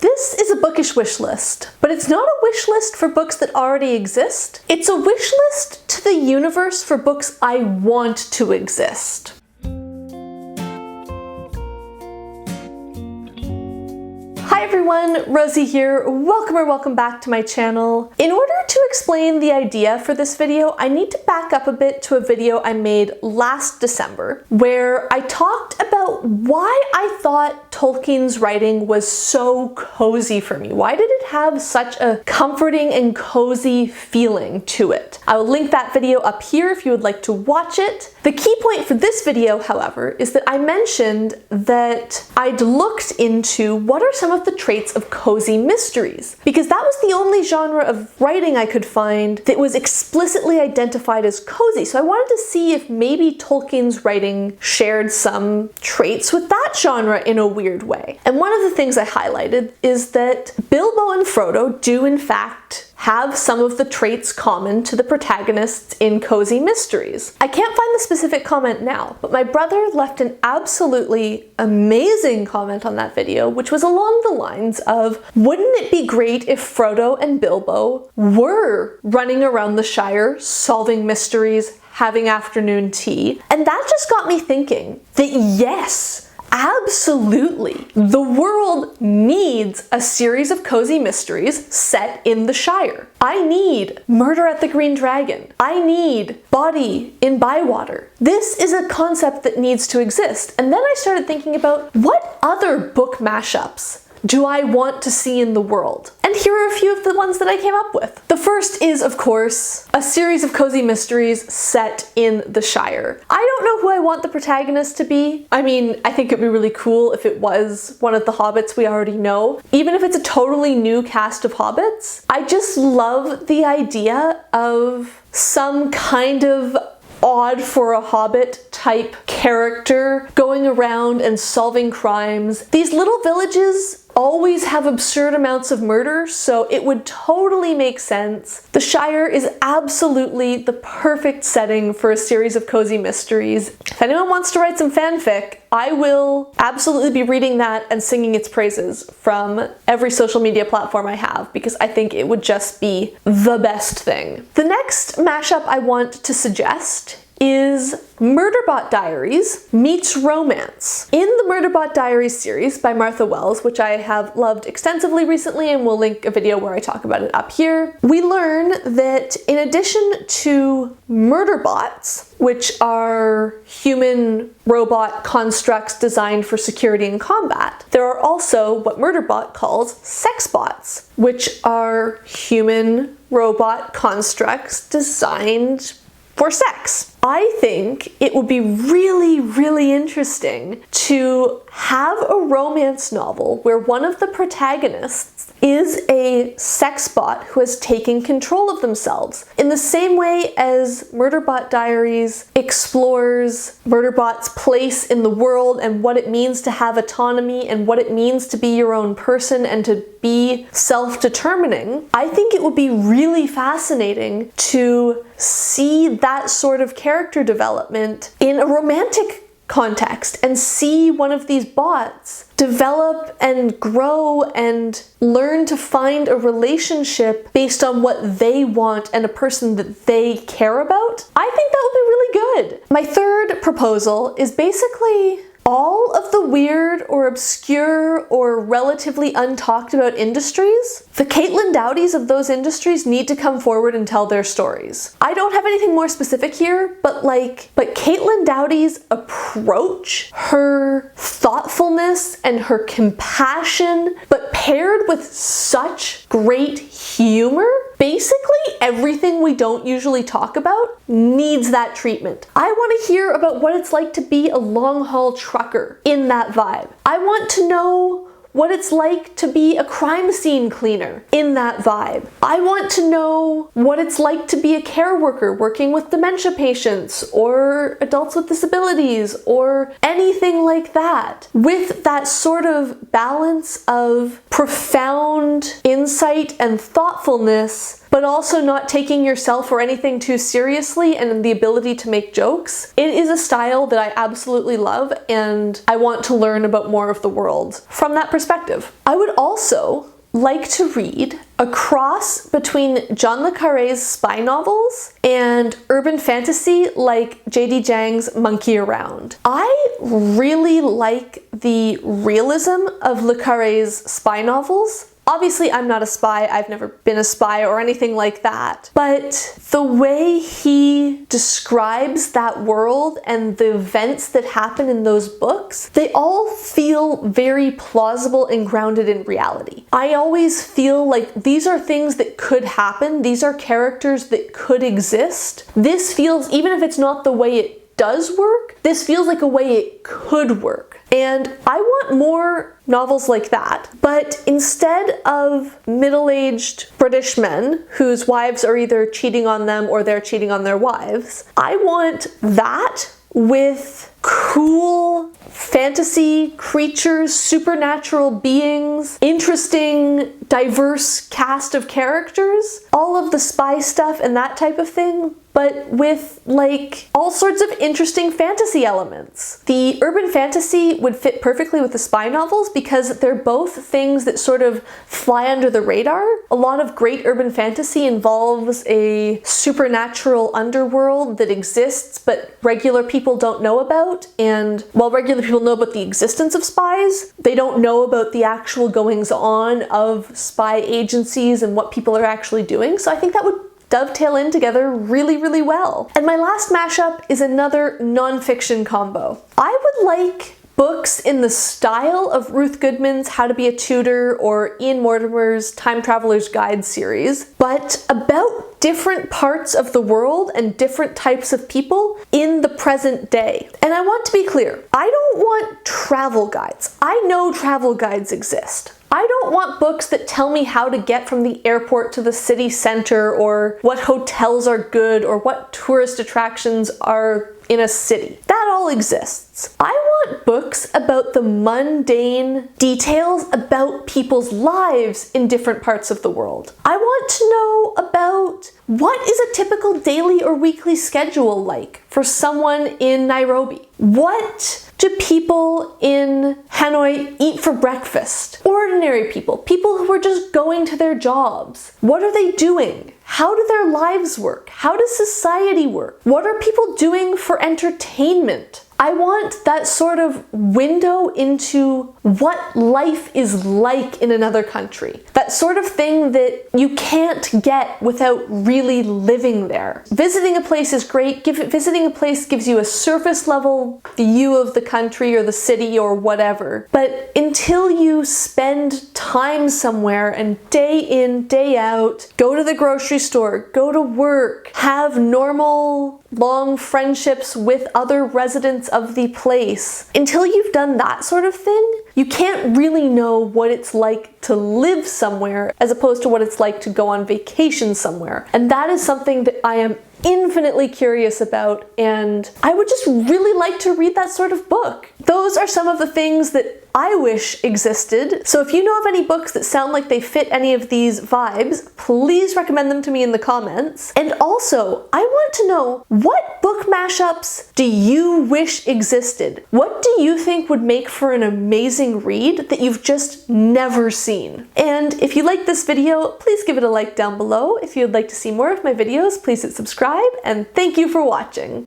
This is a bookish wish list, but it's not a wish list for books that already exist. It's a wish list to the universe for books I want to exist. Hi everyone, Rosie here. Welcome back to my channel. In order to explain the idea for this video, I need to back up a bit to a video I made last December, where I talked about why I thought Tolkien's writing was so cozy for me. Why did it have such a comforting and cozy feeling to it? I will link that video up here if you would like to watch it. The key point for this video, however, is that I mentioned that I'd looked into what are some of the traits of cozy mysteries, because that was the only genre of writing I could find that was explicitly identified as cozy. So I wanted to see if maybe Tolkien's writing shared some traits with that genre in a weird way. And one of the things I highlighted is that Bilbo and Frodo do in fact have some of the traits common to the protagonists in cozy mysteries. I can't find the specific comment now, but my brother left an absolutely amazing comment on that video, which was along the lines of, wouldn't it be great if Frodo and Bilbo were running around the Shire, solving mysteries, having afternoon tea? And that just got me thinking that yes, absolutely. The world needs a series of cozy mysteries set in the Shire. I need Murder at the Green Dragon. I need Body in Bywater. This is a concept that needs to exist. And then I started thinking about what other book mashups do I want to see in the world? And here are a few of the ones that I came up with. The first is, of course, a series of cozy mysteries set in the Shire. I don't know who I want the protagonist to be. I mean, I think it'd be really cool if it was one of the hobbits we already know. Even if it's a totally new cast of hobbits, I just love the idea of some kind of odd for a hobbit type character going around and solving crimes. These little villages always have absurd amounts of murder, so it would totally make sense. The Shire is absolutely the perfect setting for a series of cozy mysteries. If anyone wants to write some fanfic, I will absolutely be reading that and singing its praises from every social media platform I have, because I think it would just be the best thing. The next mashup I want to suggest is Murderbot Diaries meets romance. In the Murderbot Diaries series by Martha Wells, which I have loved extensively recently and will link a video where I talk about it up here, we learn that in addition to murderbots, which are human robot constructs designed for security and combat, there are also what Murderbot calls sexbots, which are human robot constructs designed for sex. I think it would be really interesting to have a romance novel where one of the protagonists is a sex bot who has taken control of themselves. In the same way as Murderbot Diaries explores Murderbot's place in the world and what it means to have autonomy and what it means to be your own person and to be self-determining, I think it would be really fascinating to see that sort of character development in a romantic context and see one of these bots develop and grow and learn to find a relationship based on what they want and a person that they care about. I think that would be really good. My third proposal is basically all of the weird or obscure or relatively untalked about industries. The Caitlin Dowdys of those industries need to come forward and tell their stories. I don't have anything more specific here, but Caitlin Dowdy's approach, her thoughtfulness and her compassion, but paired with such great humor, basically everything we don't usually talk about needs that treatment. I want to hear about what it's like to be a long-haul trucker in that vibe. I want to know what it's like to be a crime scene cleaner in that vibe. I want to know what it's like to be a care worker working with dementia patients or adults with disabilities or anything like that, with that sort of balance of profound insight and thoughtfulness, but also not taking yourself or anything too seriously, and the ability to make jokes. It is a style that I absolutely love, and I want to learn about more of the world from that perspective. perspective. I would also like to read a cross between John le Carré's spy novels and urban fantasy like J.D. Jang's Monkey Around. I really like the realism of le Carré's spy novels. Obviously, I'm not a spy, I've never been a spy or anything like that, but the way he describes that world and the events that happen in those books, they all feel very plausible and grounded in reality. I always feel like these are things that could happen, these are characters that could exist. This feels, even if it's not the way it does work, this feels like a way it could work. And I want more novels like that, but instead of middle-aged British men whose wives are either cheating on them or they're cheating on their wives, I want that with cool fantasy creatures, supernatural beings, interesting, diverse cast of characters, all of the spy stuff and that type of thing, but with like all sorts of interesting fantasy elements. The urban fantasy would fit perfectly with the spy novels because they're both things that sort of fly under the radar. A lot of great urban fantasy involves a supernatural underworld that exists but regular people don't know about, and while regular people know about the existence of spies, they don't know about the actual goings-on of spy agencies and what people are actually doing. So I think that would dovetail in together really, really well. And my last mashup is another nonfiction combo. I would like books in the style of Ruth Goodman's How to Be a Tutor or Ian Mortimer's Time Traveler's Guide series, but about different parts of the world and different types of people in the present day. And I want to be clear, I don't want travel guides. I know travel guides exist. I don't want books that tell me how to get from the airport to the city center or what hotels are good or what tourist attractions are in a city. That all exists. I want books about the mundane details about people's lives in different parts of the world. I want to know about what is a typical daily or weekly schedule like for someone in Nairobi. What do people in Hanoi eat for breakfast? Ordinary people, people who are just going to their jobs. What are they doing? How do their lives work? How does society work? What are people doing for entertainment? I want that sort of window into what life is like in another country. That sort of thing that you can't get without really living there. Visiting a place is great. Visiting a place gives you a surface level view of the country or the city or whatever. But until you spend time somewhere and day in, day out, go to the grocery store, go to work, have normal, long friendships with other residents of the place. Until you've done that sort of thing, you can't really know what it's like to live somewhere as opposed to what it's like to go on vacation somewhere. And that is something that I am infinitely curious about, and I would just really like to read that sort of book. Those are some of the things that I wish existed. So if you know of any books that sound like they fit any of these vibes, please recommend them to me in the comments. And also, I want to know, what book mashups do you wish existed? What do you think would make for an amazing read that you've just never seen? And if you like this video, please give it a like down below. If you'd like to see more of my videos, please hit subscribe, and thank you for watching.